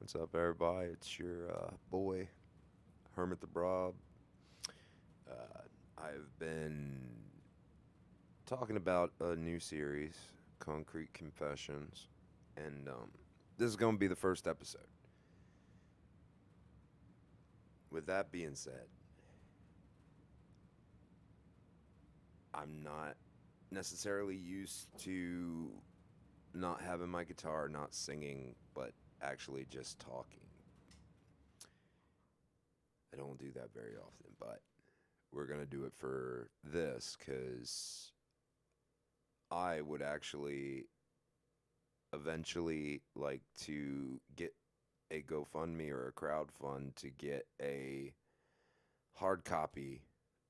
What's up, everybody? It's your boy, Hermit the Broad. I've been talking about a new series, Concrete Confessions, and this is going to be the first episode. With that being said, I'm not necessarily used to not having my guitar, not singing, but actually just talking. I don't do that very often, but we're going to do it for this because I would actually eventually like to get a GoFundMe or a crowd fund to get a hard copy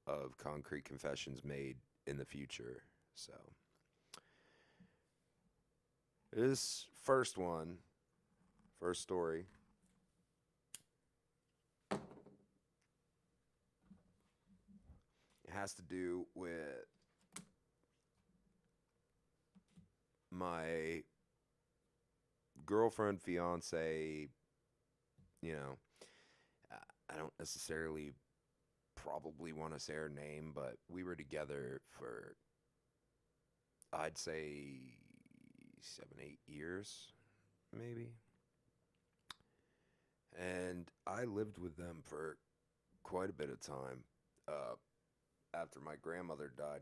of Concrete Confessions made in the future. So this first story, it has to do with my girlfriend, fiance. You know, I don't necessarily probably want to say her name, but we were together for I'd say 7, 8 years, maybe. And I lived with them for quite a bit of time uh, after my grandmother died,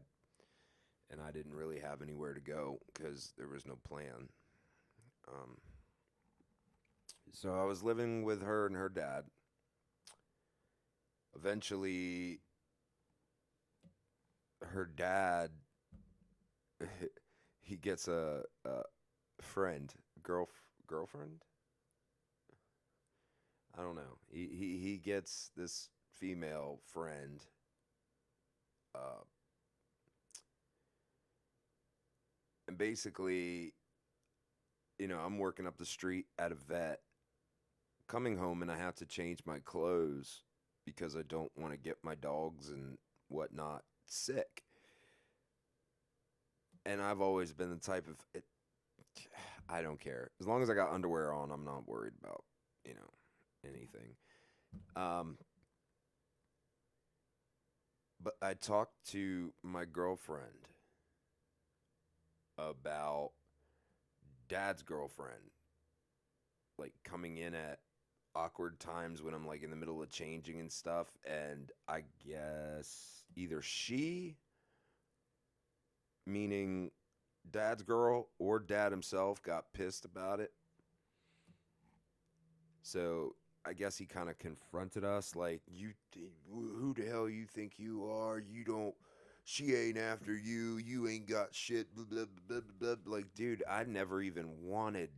and I didn't really have anywhere to go because there was no plan. Um, so I was living with her and her dad. Eventually, her dad he gets a friend, girlfriend. I don't know. He gets this female friend. Uh, and basically, I'm working up the street at a vet, coming home, and I have to change my clothes because I don't want to get my dogs and whatnot sick. And I've always been the type of it, I don't care as long as I got underwear on. I'm not worried about anything. Um, but I talked to my girlfriend about dad's girlfriend, like coming in at awkward times when I'm like in the middle of changing and stuff. And I guess either she, meaning dad's girl, or dad himself got pissed about it. So I guess he kind of confronted us like, who the hell you think you are? You don't. She ain't after you. You ain't got shit. Blah, blah, blah, blah, blah. Like, dude, I never even wanted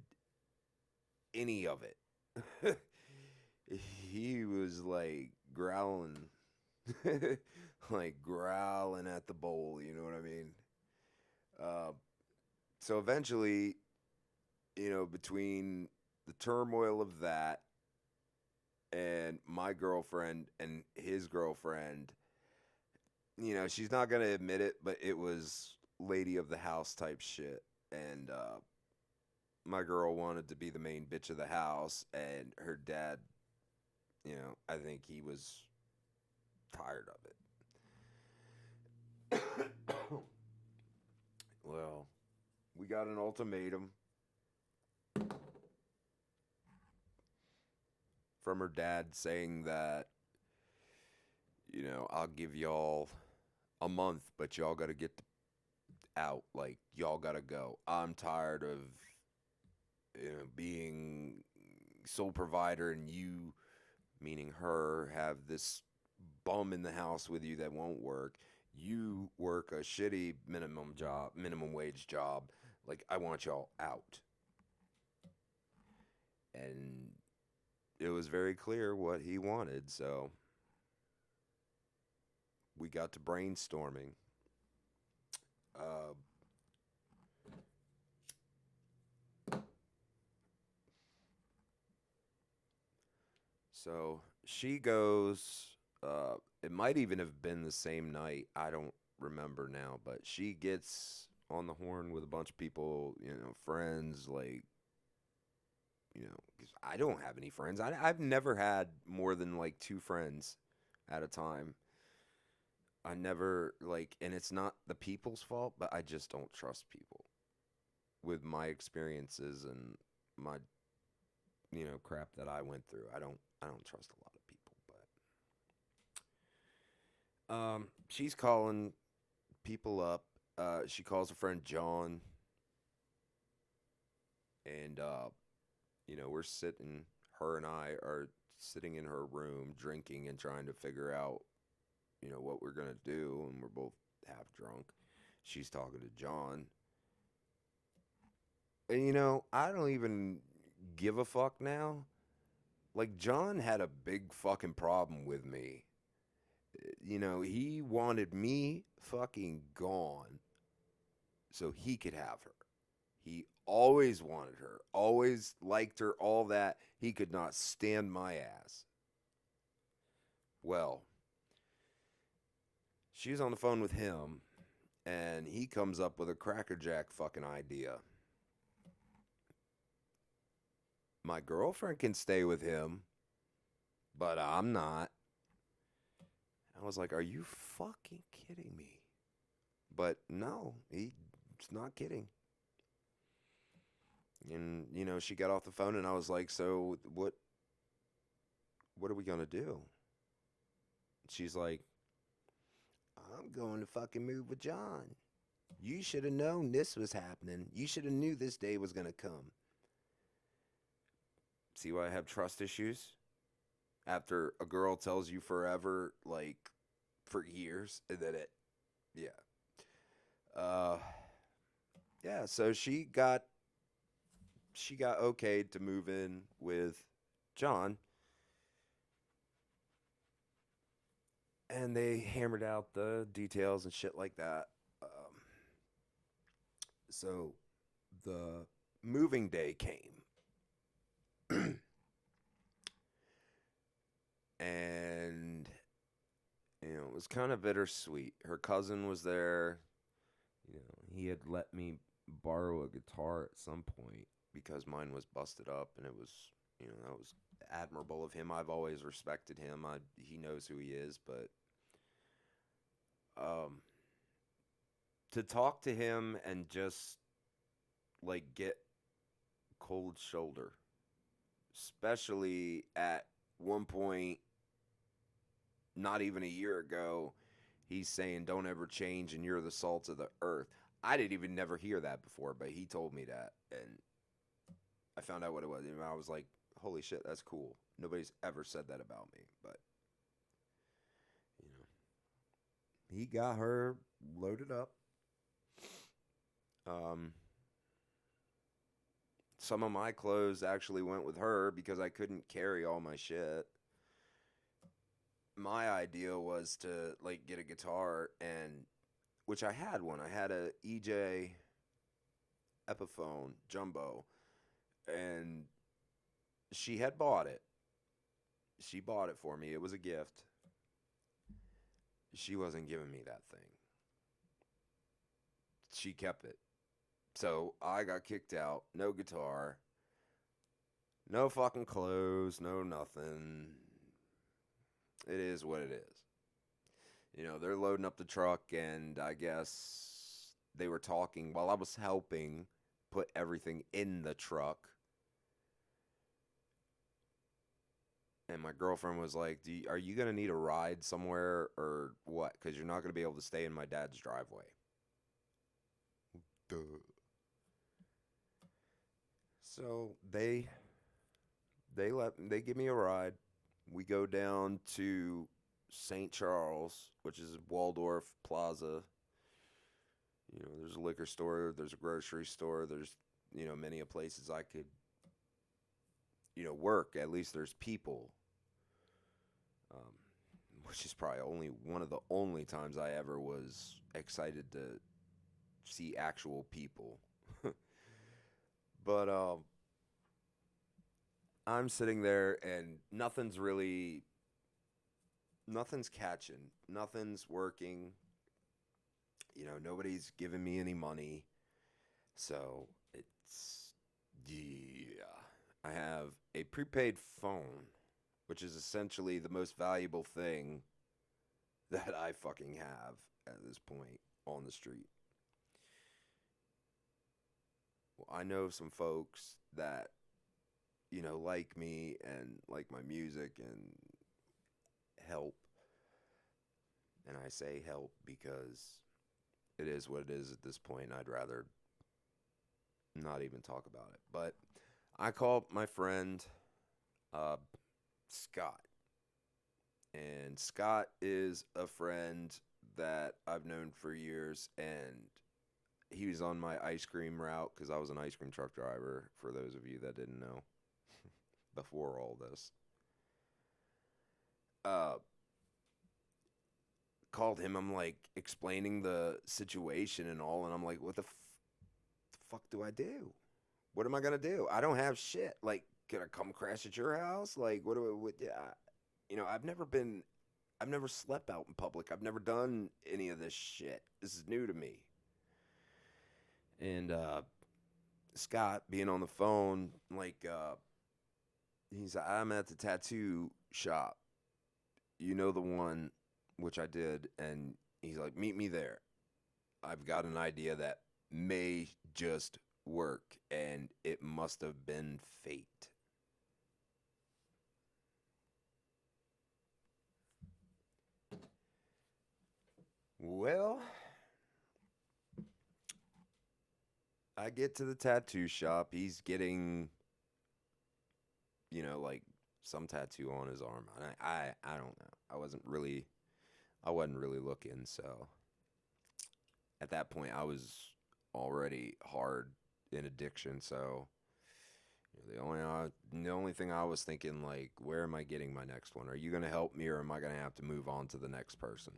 any of it. He was like growling, like growling at the bowl. You know what I mean? Uh, so eventually, between the turmoil of that and my girlfriend and his girlfriend, she's not gonna admit it, but it was lady of the house type shit. And my girl wanted to be the main bitch of the house, and her dad, I think he was tired of it. Well, we got an ultimatum from her dad saying that, I'll give y'all a month, but y'all got to get out. Like, y'all got to go. I'm tired of, being sole provider and you, meaning her, have this bum in the house with you that won't work. You work a shitty minimum wage job. Like, I want y'all out. And it was very clear what he wanted, so we got to brainstorming. Uh, so she goes, it might even have been the same night. I don't remember now, but she gets on the horn with a bunch of people, friends, like because I don't have any friends. I've never had more than like two friends at a time. I never like, and it's not the people's fault, but I just don't trust people with my experiences and my, crap that I went through. I don't trust a lot of people, but she's calling people up. She calls a friend John, and we're sitting. Her and I are sitting in her room drinking and trying to figure out, what we're gonna do, and we're both half drunk. She's talking to John, and I don't even give a fuck now. Like John had a big fucking problem with me. He wanted me fucking gone so he could have her. He always wanted her, always liked her, all that. He could not stand my ass. Well, she's on the phone with him, and he comes up with a crackerjack fucking idea. My girlfriend can stay with him, but I'm not. I was like, are you fucking kidding me? But no, he's not kidding. And she got off the phone, and I was like, so what are we gonna do? She's like, I'm going to fucking move with John. You should have known this was happening. You should have knew this day was gonna come. See why I have trust issues? After a girl tells you forever, like for years, and then yeah. Uh, yeah. So she got okayed to move in with John, and they hammered out the details and shit like that. So the moving day came, and it was kind of bittersweet. Her cousin was there. He had let me borrow a guitar at some point because mine was busted up, and it was, that was admirable of him. I've always respected him. He knows who he is, but um, to talk to him and just like get cold shoulder, especially at one point, not even a year ago, he's saying, "Don't ever change, and you're the salt of the earth." I didn't even never hear that before, but he told me that, and I found out what it was, and I was like, "Holy shit, that's cool." Nobody's ever said that about me, but you know, he got her loaded up. Um, some of my clothes actually went with her because I couldn't carry all my shit. My idea was to like get a guitar, and which I had one. I had a EJ Epiphone Jumbo, and she had bought it. She bought it for me. It was a gift. She wasn't giving me that thing. She kept it. So I got kicked out. No guitar. No fucking clothes. No nothing. It is what it is. They're loading up the truck, and I guess they were talking while I was helping put everything in the truck. And my girlfriend was like, are you going to need a ride somewhere or what? Because you're not going to be able to stay in my dad's driveway. Duh. So they give me a ride. We go down to St. Charles, which is Waldorf Plaza. There's a liquor store, there's a grocery store, there's many a places I could work. At least there's people. Um, which is probably only one of the only times I ever was excited to see actual people. But I'm sitting there, and nothing's catching, nothing's working. Nobody's giving me any money, so it's yeah. I have a prepaid phone, which is essentially the most valuable thing that I fucking have at this point on the street. Well, I know some folks that, like me and like my music and help. And I say help because it is what it is at this point. I'd rather not even talk about it. But I called my friend uh, Scott. And Scott is a friend that I've known for years. And he was on my ice cream route because I was an ice cream truck driver, for those of you that didn't know before all this. Uh, Called him. I'm like explaining the situation and all. And I'm like, what the fuck do I do? What am I gonna do? I don't have shit. Like, can I come crash at your house? Like, what do I? What, yeah, I've never slept out in public. I've never done any of this shit. This is new to me. And Scott being on the phone, like, I'm at the tattoo shop. You know the one, which I did, and he's like, meet me there. I've got an idea that may just work, and it must have been fate. Well, I get to the tattoo shop. He's getting, like some tattoo on his arm. I don't know. I wasn't really looking. So at that point, I was already hard in addiction. So the only thing I was thinking, like, where am I getting my next one? Are you gonna help me, or am I gonna have to move on to the next person?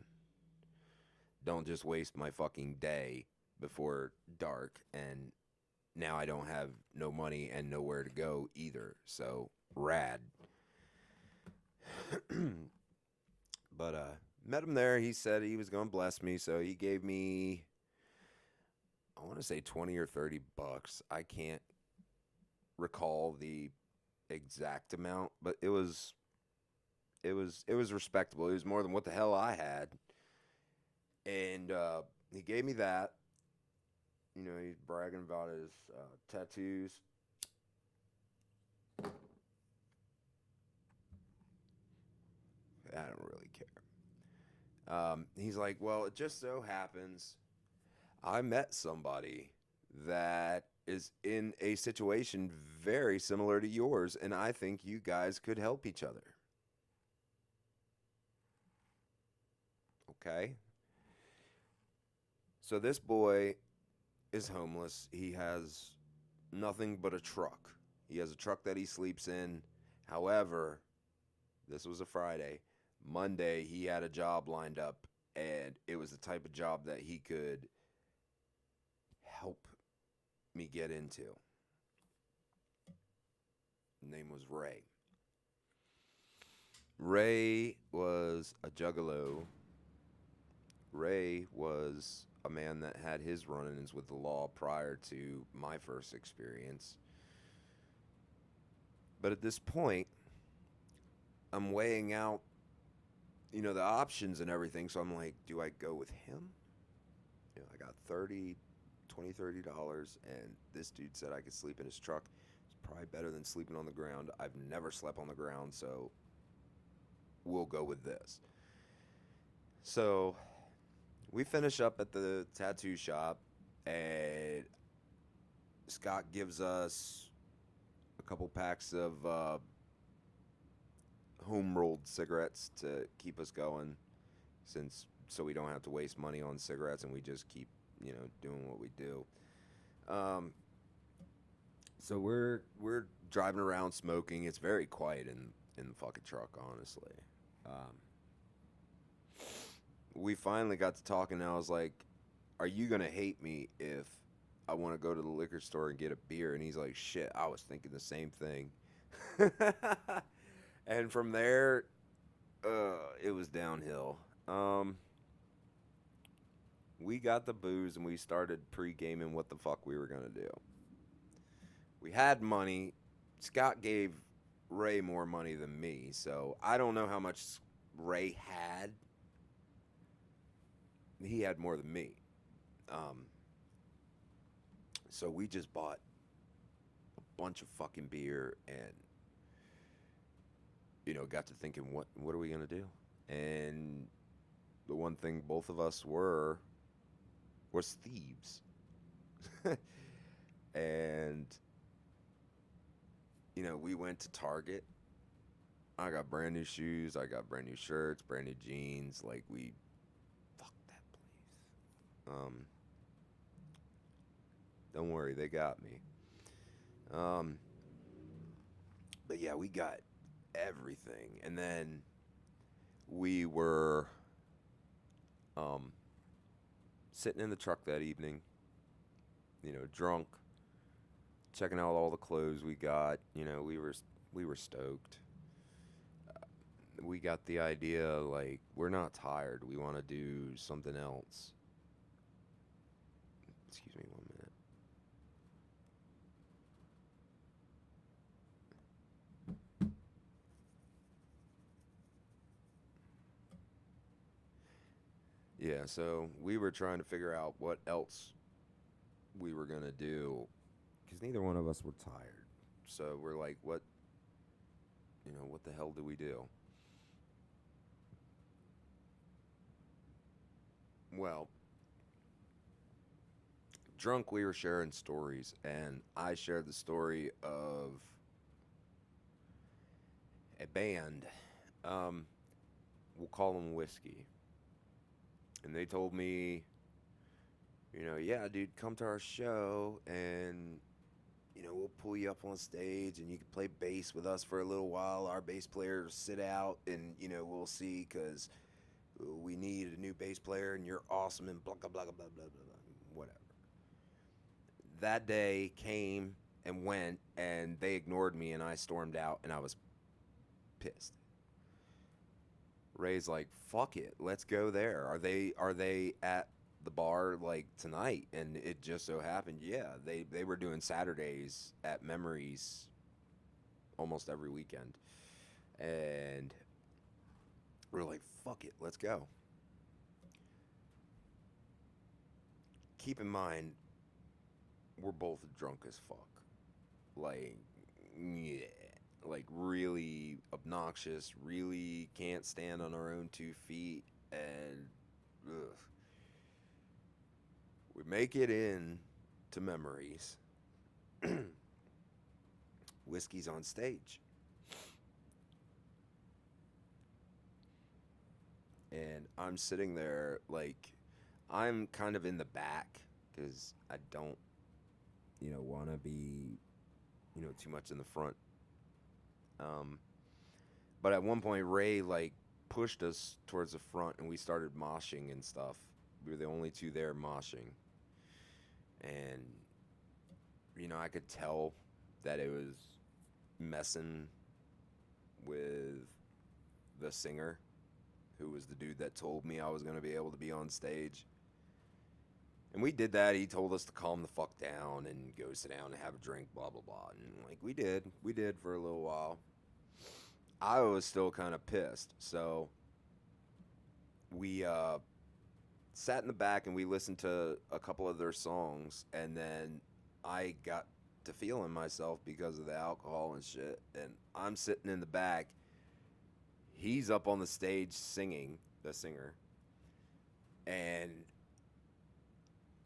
Don't just waste my fucking day before dark, and now I don't have no money and nowhere to go either. So rad. But met him there. He said he was gonna bless me, so he gave me, I want to say 20 or $30. I can't recall the exact amount, but it was respectable. It was more than what the hell I had, and he gave me that. He's bragging about his tattoos. I don't really care. He's like, well, it just so happens I met somebody that is in a situation very similar to yours, and I think you guys could help each other. Okay? So this boy is homeless. He has nothing but a truck. He has a truck that he sleeps in. However, this was a Friday. Monday, he had a job lined up, and it was the type of job that he could help me get into. His name was Ray. Ray was a juggalo. Ray was a man that had his run ins with the law prior to my first experience. But at this point, I'm weighing out, the options and everything. So I'm like, do I go with him? I got 30 $20 and this dude said I could sleep in his truck. It's probably better than sleeping on the ground. I've never slept on the ground, so we'll go with this. So we finish up at the tattoo shop, and Scott gives us a couple packs of home rolled cigarettes to keep us going, so we don't have to waste money on cigarettes, and we just keep doing what we do. Um, so we're driving around smoking. It's very quiet in the fucking truck, honestly. Um, we finally got to talking, and I was like, "Are you gonna hate me if I want to go to the liquor store and get a beer?" And he's like, "Shit, I was thinking the same thing." And from there, it was downhill. We got the booze and we started pre-gaming what the fuck we were gonna do. We had money. Scott gave Ray more money than me, so I don't know how much Ray had. He had more than me. Um, so we just bought a bunch of fucking beer and got to thinking, what are we gonna do? And the one thing both of us were was thieves. And we went to Target. I got brand new shoes, I got brand new shirts, brand new jeans. Like, we fuck that place. Don't worry, they got me. Um, but yeah, we got everything. And then we were um sitting in the truck that evening, drunk, checking out all the clothes we got. We were stoked. We got the idea, like, we're not tired. We want to do something else. Excuse me 1 minute. Yeah, so we were trying to figure out what else we were gonna do because neither one of us were tired. So we're like, what the hell do we do? Well, drunk, we were sharing stories, and I shared the story of a band. Um, we'll call them Whiskey. And they told me, yeah, dude, come to our show and, we'll pull you up on stage and you can play bass with us for a little while. Our bass player will sit out and, we'll see because we need a new bass player and you're awesome and blah, blah, blah, blah, blah, blah, blah, whatever. That day came and went and they ignored me and I stormed out and I was pissed. Ray's like, "Fuck it, let's go there. Are they at the bar like tonight?" And it just so happened, yeah, they were doing Saturdays at Memories almost every weekend, and we're like, "Fuck it, let's go." Keep in mind, we're both drunk as fuck, like, yeah, like really obnoxious, really can't stand on our own 2 feet, and ugh. We make it in to Memories. Whiskey's on stage. And I'm sitting there, like, I'm kind of in the back because I don't, want to be, too much in the front. Um, but at one point, Ray, like, pushed us towards the front and we started moshing and stuff. We were the only two there moshing. And, I could tell that it was messing with the singer, who was the dude that told me I was going to be able to be on stage. And we did that. He told us to calm the fuck down and go sit down and have a drink, blah, blah, blah. And, like, we did. We did for a little while. I was still kind of pissed. So we sat in the back and we listened to a couple of their songs. And then I got to feeling myself because of the alcohol and shit. And I'm sitting in the back. He's up on the stage singing, the singer. And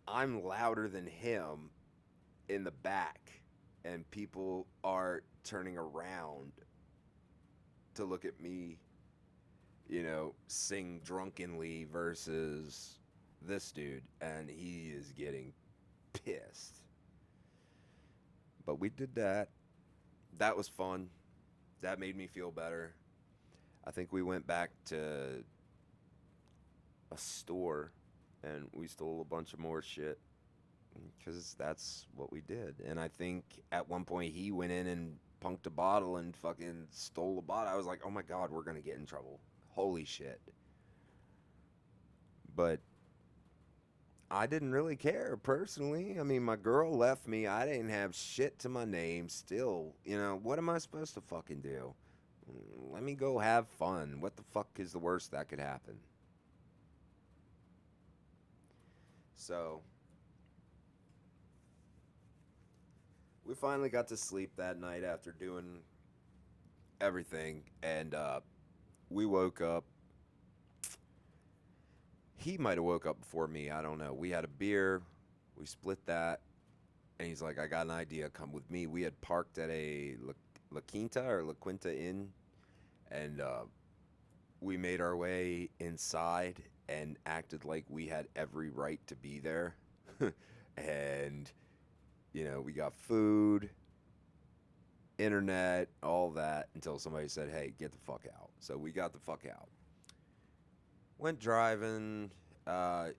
I'm louder than him in the back, and people are turning around to look at me, sing drunkenly versus this dude, and he is getting pissed. But we did that. That was fun. That made me feel better. I think we went back to a store and we stole a bunch of more shit because that's what we did. And I think at one point he went in and punked a bottle and fucking stole a bottle. I was like, oh my God, we're going to get in trouble. Holy shit. But I didn't really care personally. I mean, my girl left me. I didn't have shit to my name still. You know, what am I supposed to fucking do? Let me go have fun. What the fuck is the worst that could happen? So, we finally got to sleep that night after doing everything. And we woke up. He might have woke up before me. I don't know. We had a beer. We split that. And he's like, I got an idea. Come with me. We had parked at a La Quinta or La Quinta Inn. And we made our way inside and acted like we had every right to be there. And, you know, we got food, internet, all that until somebody said, hey, get the fuck out. So we got the fuck out. Went driving.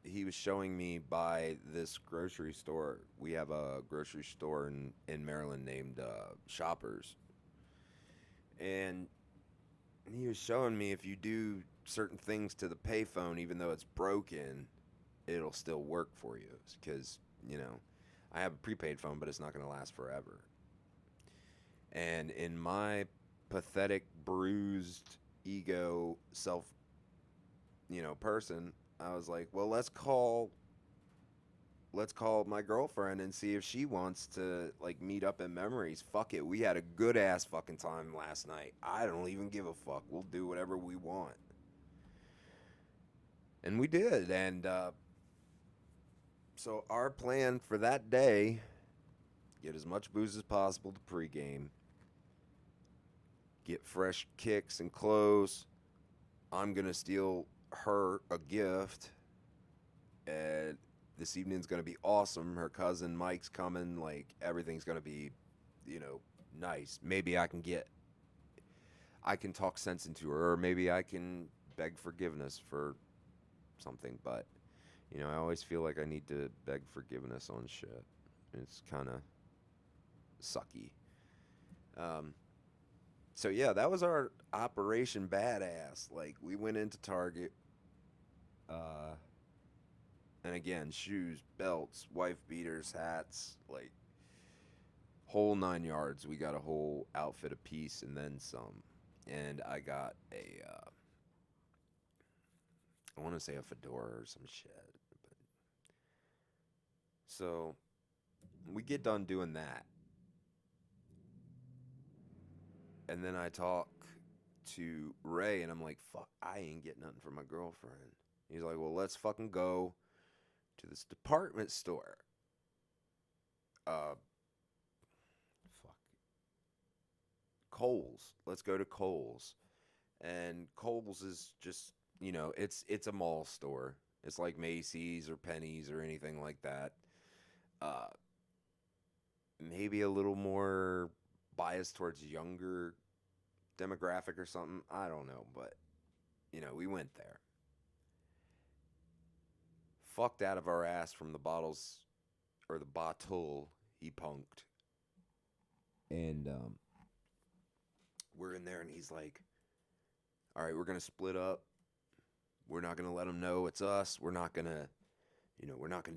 He was showing me by this grocery store. We have a grocery store in Maryland named Shoppers. And he was showing me if you do certain things to the payphone, even though it's broken, it'll still work for you. Because, you know, I have a prepaid phone, but it's not going to last forever. And in my pathetic, bruised ego, self, person, I was like, well, let's call my girlfriend and see if she wants to like meet up in memories. Fuck it. We had a good ass fucking time last night. I don't even give a fuck. We'll do whatever we want. And we did. And so our plan for that day, get as much booze as possible to pregame, get fresh kicks and clothes. I'm going to steal her a gift. And this evening's going to be awesome. Her cousin Mike's coming. Like, everything's going to be, nice. Maybe I can talk sense into her, or maybe I can beg forgiveness for something. But, I always feel like I need to beg forgiveness on shit. It's kind of sucky. Um, so yeah, that was our Operation Badass. Like, we went into Target, uh, and again, shoes, belts, wife beaters, hats, like whole 9 yards. We got a whole outfit apiece and then some. And I got I want to say a fedora or some shit. But, so we get done doing that, and then I talk to Ray, and I'm like, "Fuck, I ain't getting nothing for my girlfriend." He's like, "Well, let's fucking go to this department store." Uh, fuck, Kohl's. Let's go to Kohl's. And Kohl's is just, it's a mall store. It's like Macy's or Penny's or anything like that. Uh, Maybe a little more biased towards younger demographic or something. I don't know, but we went there. Fucked out of our ass from the bottles or the bottle he punked. And we're in there and he's like, "All right, we're going to split up. We're not going to let them know it's us. We're not going to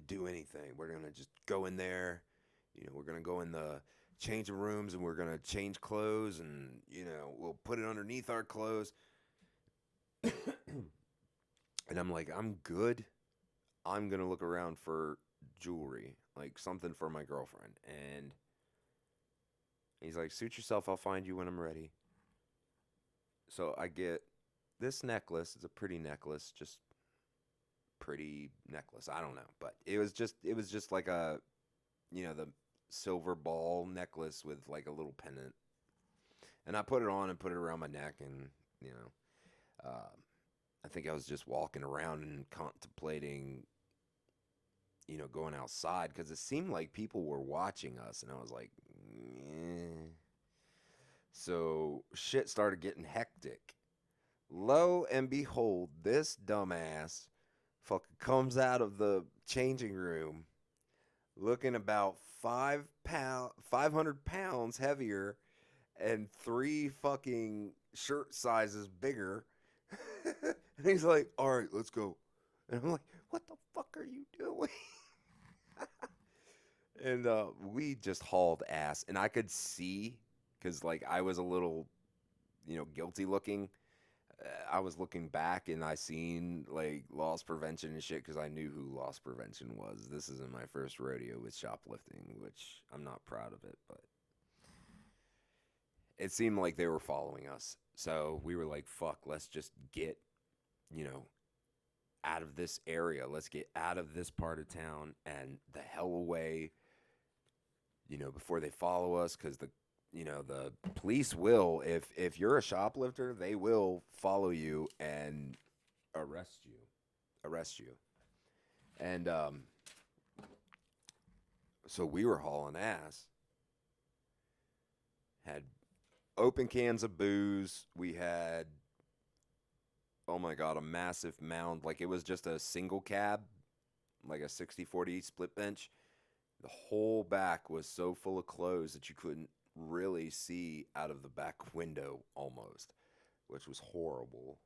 do anything. We're going to just go in there. We're going to go in the changing rooms and we're going to change clothes and, we'll put it underneath our clothes." And I'm like, "I'm good. I'm going to look around for jewelry, like something for my girlfriend." And he's like, "Suit yourself. I'll find you when I'm ready." So I get this necklace. It's a pretty necklace, just pretty necklace. I don't know, but it was just like the silver ball necklace with like a little pendant. And I put it on and put it around my neck, and uh, I think I was just walking around and contemplating, going outside because it seemed like people were watching us, and I was like, eh. So shit started getting hectic. Lo and behold, this dumbass fucking comes out of the changing room looking about 500 pounds heavier and three fucking shirt sizes bigger. And he's like, "All right, let's go." And I'm like, what the fuck are you doing? And we just hauled ass. And I could see, because like I was a little, guilty looking. I was looking back and I seen like loss prevention and shit because I knew who loss prevention was. This isn't my first rodeo with shoplifting, which I'm not proud of it, but it seemed like they were following us. So we were like, fuck, let's just get, you know, out of this area. Let's get out of this part of town and the hell away, before they follow us, because the police will, if you're a shoplifter, they will follow you and arrest you. And so we were hauling ass. Had open cans of booze. We had, oh my God, a massive mound. Like it was just a single cab, like a 60/40 split bench. The whole back was so full of clothes that you couldn't really see out of the back window almost, which was horrible.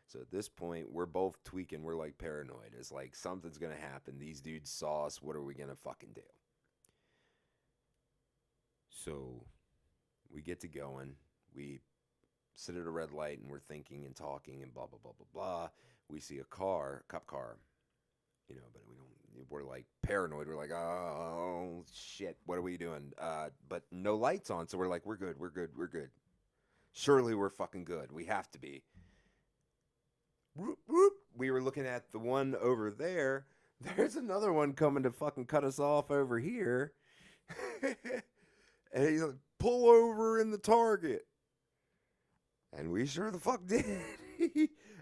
So at this point, we're both tweaking. We're like paranoid. It's like something's going to happen. These dudes saw us. What are we going to fucking do? So we get to going. We sit at a red light and we're thinking and talking and blah, blah, blah, blah, blah. We see a cop car, but we're like paranoid. We're like, oh shit, what are we doing? But no lights on. So we're like, we're good. Surely we're fucking good. We have to be. Whoop, whoop. We were looking at the one over there. There's another one coming to fucking cut us off over here. And he's like, pull over in the Target. And we sure the fuck did.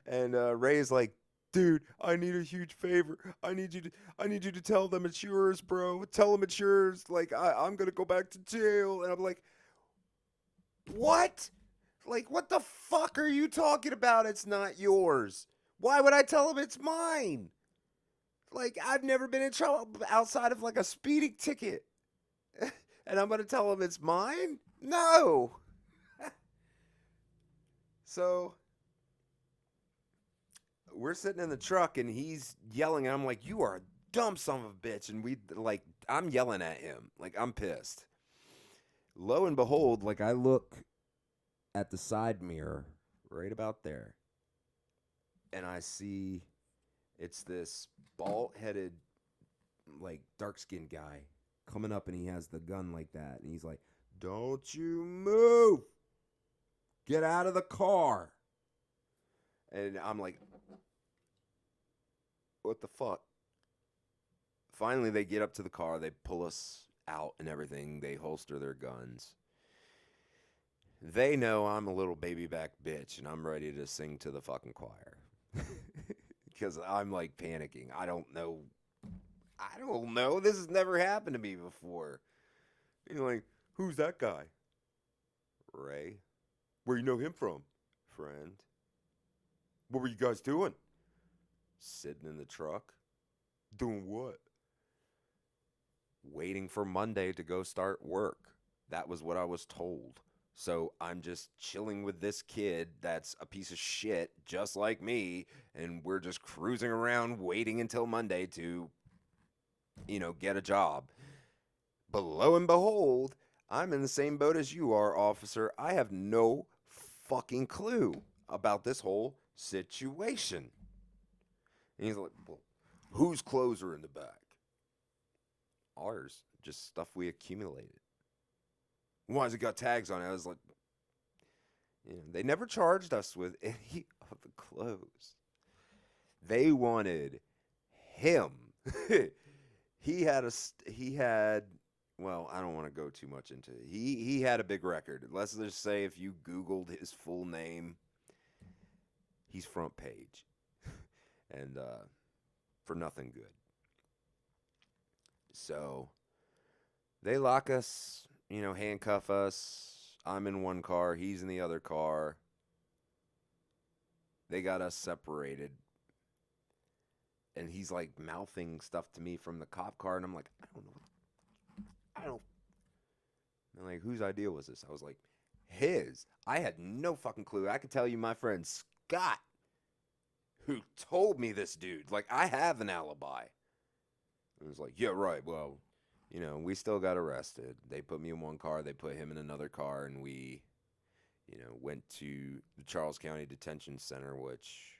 And Ray's like, dude, I need a huge favor. I need you to tell them it's yours, bro. Tell them it's yours. Like, I'm gonna go back to jail. And I'm like, what? Like, what the fuck are you talking about? It's not yours. Why would I tell him it's mine? Like, I've never been in trouble outside of like a speeding ticket. And I'm going to tell him it's mine? No. So we're sitting in the truck and he's yelling. And I'm like, you are a dumb son of a bitch. And I'm yelling at him. Like, I'm pissed. Lo and behold, like, I look at the side mirror right about there, and I see it's this bald-headed, like, dark-skinned guy coming up, and he has the gun like that, and he's like, don't you move! Get out of the car! And I'm like, what the fuck? Finally, they get up to the car, they pull us out and everything, they holster their guns. They know I'm a little baby back bitch and I'm ready to sing to the fucking choir. Because I'm like panicking. I don't know. This has never happened to me before. And you're like, who's that guy? Ray. Where you know him from? Friend. What were you guys doing? Sitting in the truck. Doing what? Waiting for Monday to go start work. That was what I was told. So I'm just chilling with this kid that's a piece of shit, just like me, and we're just cruising around waiting until Monday to, get a job. But lo and behold, I'm in the same boat as you are, officer. I have no fucking clue about this whole situation. And he's like, well, whose clothes are in the back? Ours. Just stuff we accumulated. Why has it got tags on it? I was like, they never charged us with any of the clothes. They wanted him. Well, I don't want to go too much into it. He had a big record. Let's just say if you Googled his full name, he's front page. And for nothing good. So they lock us, handcuff us. I'm in one car. He's in the other car. They got us separated. And he's like mouthing stuff to me from the cop car. And I'm like, I don't. And like, whose idea was this? I was like, his. I had no fucking clue. I could tell you my friend Scott, who told me this dude. Like, I have an alibi. It was like, yeah, right. Well, we still got arrested. They put me in one car, they put him in another car, and we, went to the Charles County Detention Center, which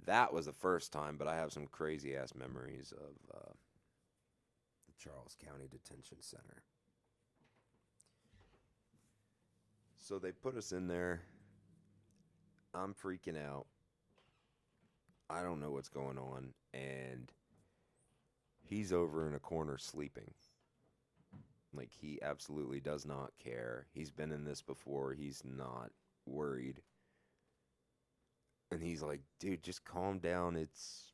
that was the first time, but I have some crazy ass memories of the Charles County Detention Center. So they put us in there. I'm freaking out. I don't know what's going on. And he's over in a corner sleeping. Like, he absolutely does not care. He's been in this before. He's not worried. And he's like, dude, just calm down. It's,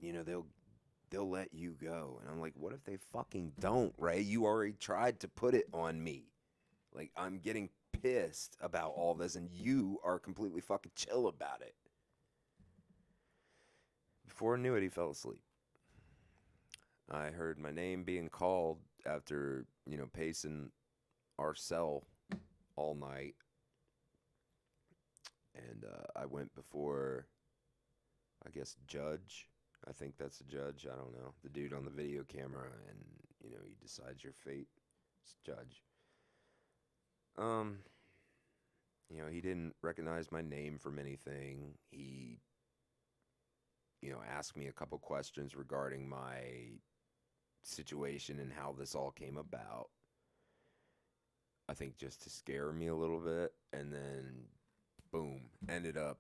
they'll let you go. And I'm like, what if they fucking don't, Ray? You already tried to put it on me. Like, I'm getting pissed about all this, and you are completely fucking chill about it. Before I knew it, he fell asleep. I heard my name being called after, pacing our cell all night. And I went before, I guess, judge. I think that's a judge. I don't know. The dude on the video camera, and, he decides your fate. It's judge. He didn't recognize my name from anything. He, asked me a couple questions regarding my situation and how this all came about. I think just to scare me a little bit, and then boom, ended up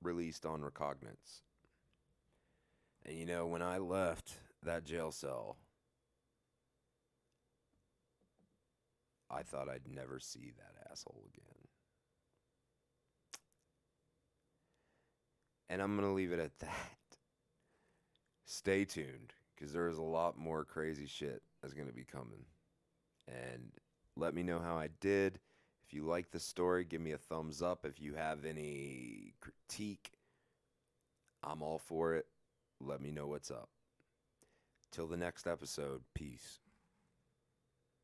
released on recognizance. And when I left that jail cell, I thought I'd never see that asshole again. And I'm going to leave it at that. Stay tuned, because there's a lot more crazy shit that's going to be coming. And let me know how I did. If you like the story, give me a thumbs up. If you have any critique, I'm all for it. Let me know what's up. Till the next episode, peace.